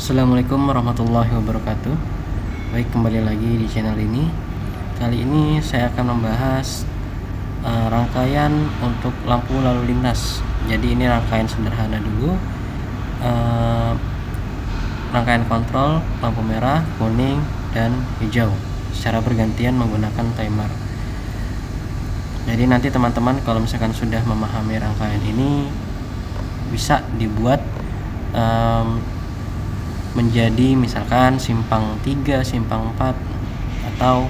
Assalamualaikum warahmatullahi wabarakatuh. Baik, kembali lagi di channel ini. Kali ini saya akan membahas rangkaian untuk lampu lalu lintas. Jadi ini rangkaian sederhana dulu. Rangkaian kontrol lampu merah, kuning, dan hijau secara bergantian menggunakan timer. Jadi nanti teman-teman kalau misalkan sudah memahami rangkaian ini bisa dibuat menjadi misalkan simpang 3, simpang 4, atau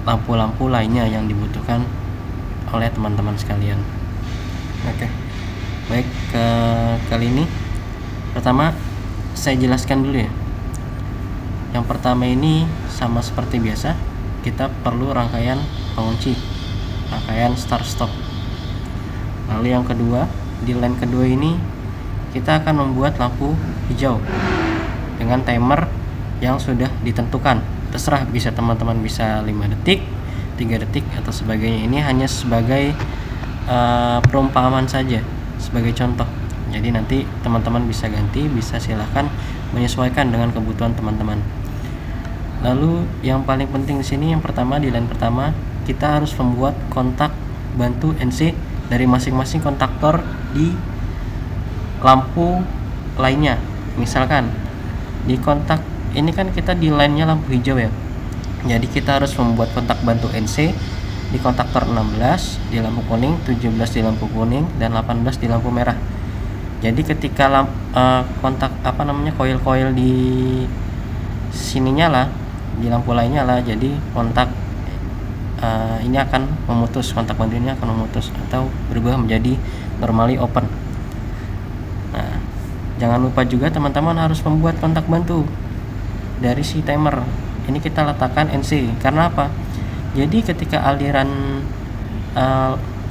lampu-lampu lainnya yang dibutuhkan oleh teman-teman sekalian. Oke. Baik, kali ini pertama saya jelaskan dulu ya. Yang pertama ini sama seperti biasa, kita perlu rangkaian pengunci, rangkaian start stop. Lalu yang kedua, di line kedua ini kita akan membuat lampu hijau dengan timer yang sudah ditentukan. Terserah, bisa teman-teman bisa 5 detik, 3 detik, atau sebagainya. Ini hanya sebagai perumpamaan saja, sebagai contoh. Jadi nanti teman-teman bisa ganti, bisa silahkan menyesuaikan dengan kebutuhan teman-teman. Lalu yang paling penting di sini, yang pertama, di line pertama kita harus membuat kontak bantu NC dari masing-masing kontaktor di lampu lainnya. Misalkan di kontak ini kan kita di line-nya lampu hijau ya. Jadi kita harus membuat kontak bantu NC di kontaktor 16 di lampu kuning, 17 di lampu kuning, dan 18 di lampu merah. Jadi ketika kontak koil-koil di sini nyala, di lampu lainnya nyala, jadi kontak ini akan memutus, kontak bantu ini akan memutus atau berubah menjadi normally open. Nah, jangan lupa juga teman-teman harus membuat kontak bantu dari si timer. Ini kita letakkan NC. Karena apa? Jadi ketika aliran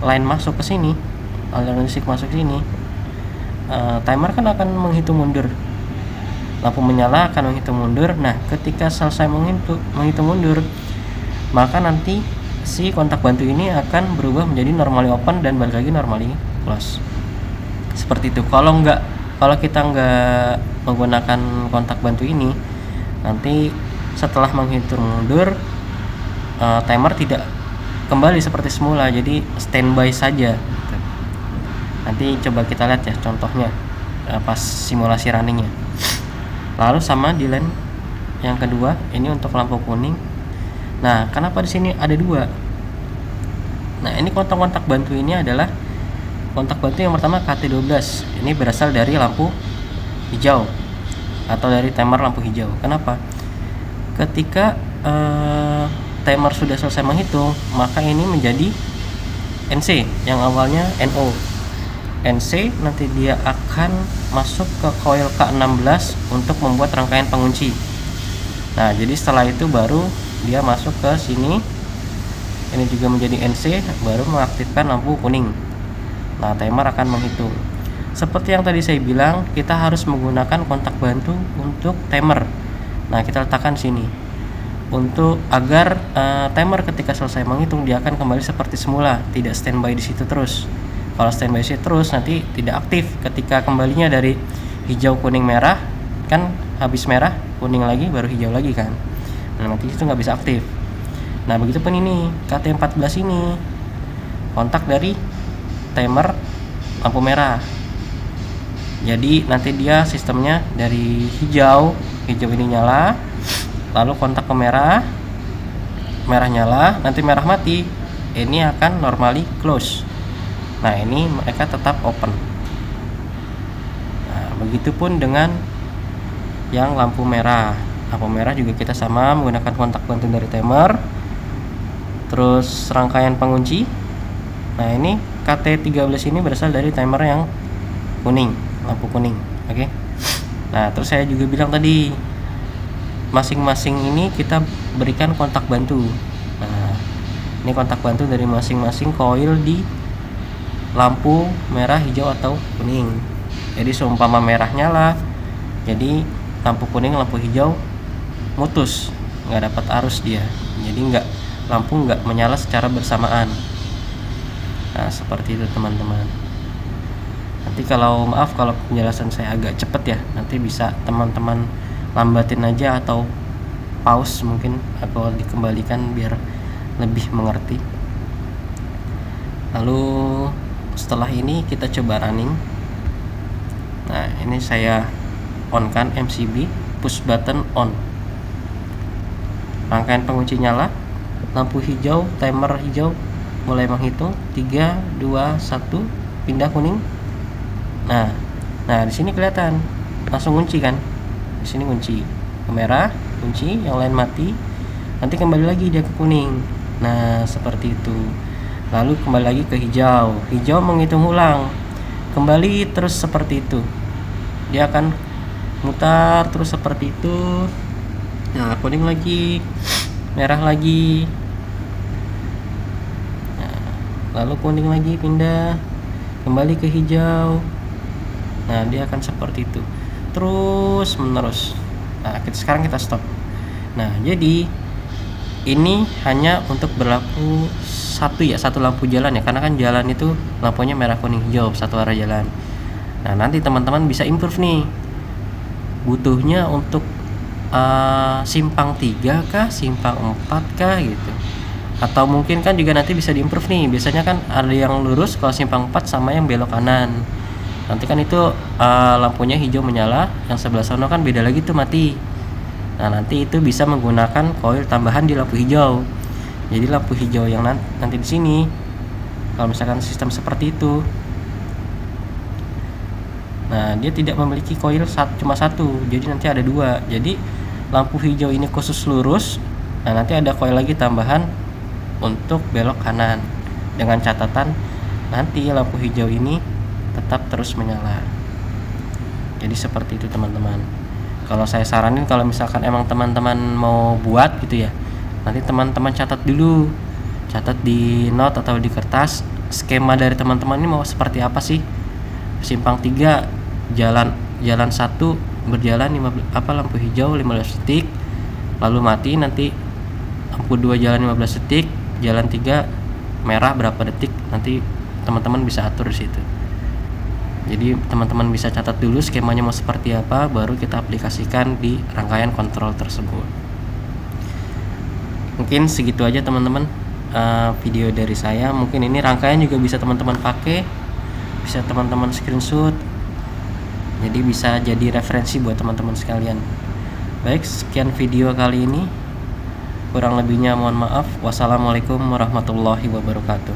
line masuk ke sini, aliran listrik masuk ke sini, timer kan akan menghitung mundur. Lampu menyala akan menghitung mundur. Nah, ketika selesai menghitung mundur, maka nanti si kontak bantu ini akan berubah menjadi normally open dan balik lagi normally close. Seperti itu. Kalau kita nggak menggunakan kontak bantu ini, nanti setelah menghitung mundur, timer tidak kembali seperti semula, jadi standby saja. Nanti coba kita lihat ya contohnya pas simulasi runningnya. Lalu sama di line yang kedua, ini untuk lampu kuning. Nah, kenapa di sini ada 2? Nah, ini kontak bantu ini adalah kontak bantu yang pertama KT12. Ini berasal dari lampu hijau atau dari timer lampu hijau. Kenapa? Ketika timer sudah selesai menghitung, maka ini menjadi NC yang awalnya NO. NC nanti dia akan masuk ke coil K16 untuk membuat rangkaian pengunci. Nah, jadi setelah itu baru dia masuk ke sini. Ini juga menjadi NC, baru mengaktifkan lampu kuning. Nah, timer akan menghitung. Seperti yang tadi saya bilang, kita harus menggunakan kontak bantu untuk timer. Nah, kita letakkan sini untuk agar timer ketika selesai menghitung dia akan kembali seperti semula, tidak standby di situ terus. Kalau standby di situ terus nanti tidak aktif. Ketika kembalinya dari hijau kuning merah, kan habis merah kuning lagi baru hijau lagi kan. Nah, nanti itu nggak bisa aktif. Nah, begitupun ini KT14 ini kontak dari timer lampu merah. Jadi nanti dia sistemnya dari hijau ini nyala, lalu kontak ke merah nyala, nanti merah mati, ini akan normally close. Nah, ini mereka tetap open. Nah, begitupun dengan yang lampu merah juga kita sama menggunakan kontak bantu dari timer, terus rangkaian pengunci. Nah, ini KT13 ini berasal dari timer yang kuning, lampu kuning. Oke. Nah, terus saya juga bilang tadi masing-masing ini kita berikan kontak bantu. Nah, ini kontak bantu dari masing-masing coil di lampu merah, hijau, atau kuning. Jadi seumpama merah nyala, jadi lampu kuning, lampu hijau mutus, nggak dapat arus dia. Jadi lampu nggak menyala secara bersamaan. Nah, seperti itu teman-teman. Nanti kalau maaf kalau penjelasan saya agak cepet ya, nanti bisa teman-teman lambatin aja atau pause mungkin atau dikembalikan biar lebih mengerti. Lalu setelah ini kita coba running. Nah, ini saya on kan MCB, push button on. Rangkaian pengunci nyala, lampu hijau, timer hijau mulai menghitung 3, 2, 1, pindah kuning. Nah, di sini kelihatan langsung kunci kan? Di sini kunci, ke merah, kunci, yang lain mati. Nanti kembali lagi dia ke kuning. Nah, seperti itu. Lalu kembali lagi ke hijau. Hijau menghitung ulang. Kembali terus seperti itu. Dia akan mutar terus seperti itu. Nah, kuning lagi, merah lagi. Nah, lalu kuning lagi pindah, kembali ke hijau. Nah, dia akan seperti itu terus menerus. Nah, sekarang kita stop. Nah, jadi ini hanya untuk berlaku satu lampu jalan ya, karena kan jalan itu lampunya merah kuning hijau, satu arah jalan. Nah, nanti teman-teman bisa improve nih, butuhnya untuk simpang 3 kah, simpang 4 kah gitu, atau mungkin kan juga nanti bisa diimprove nih. Biasanya kan ada yang lurus kalau simpang 4 sama yang belok kanan. Nanti kan itu lampunya hijau menyala, yang sebelah sana kan beda lagi tuh mati. Nah, nanti itu bisa menggunakan koil tambahan di lampu hijau. Jadi lampu hijau yang nanti di sini, kalau misalkan sistem seperti itu, nah dia tidak memiliki koil cuma satu, jadi nanti ada 2. Jadi lampu hijau ini khusus lurus. Nah, nanti ada koil lagi tambahan untuk belok kanan, dengan catatan nanti lampu hijau ini tetap terus menyala. Jadi seperti itu teman-teman. Kalau saya saranin, kalau misalkan emang teman-teman mau buat gitu ya, nanti teman-teman catat dulu, catat di note atau di kertas skema dari teman-teman ini mau seperti apa sih. Simpang 3 jalan 1 berjalan lampu hijau 15 detik, lalu mati. Nanti lampu 2 jalan 15 detik, jalan 3 merah berapa detik, nanti teman-teman bisa atur di situ. Jadi teman-teman bisa catat dulu skemanya mau seperti apa, baru kita aplikasikan di rangkaian kontrol tersebut. Mungkin segitu aja teman-teman video dari saya. Mungkin ini rangkaian juga bisa teman-teman pakai, bisa teman-teman screenshot, jadi bisa jadi referensi buat teman-teman sekalian. Baik, sekian video kali ini, kurang lebihnya mohon maaf. Wassalamualaikum warahmatullahi wabarakatuh.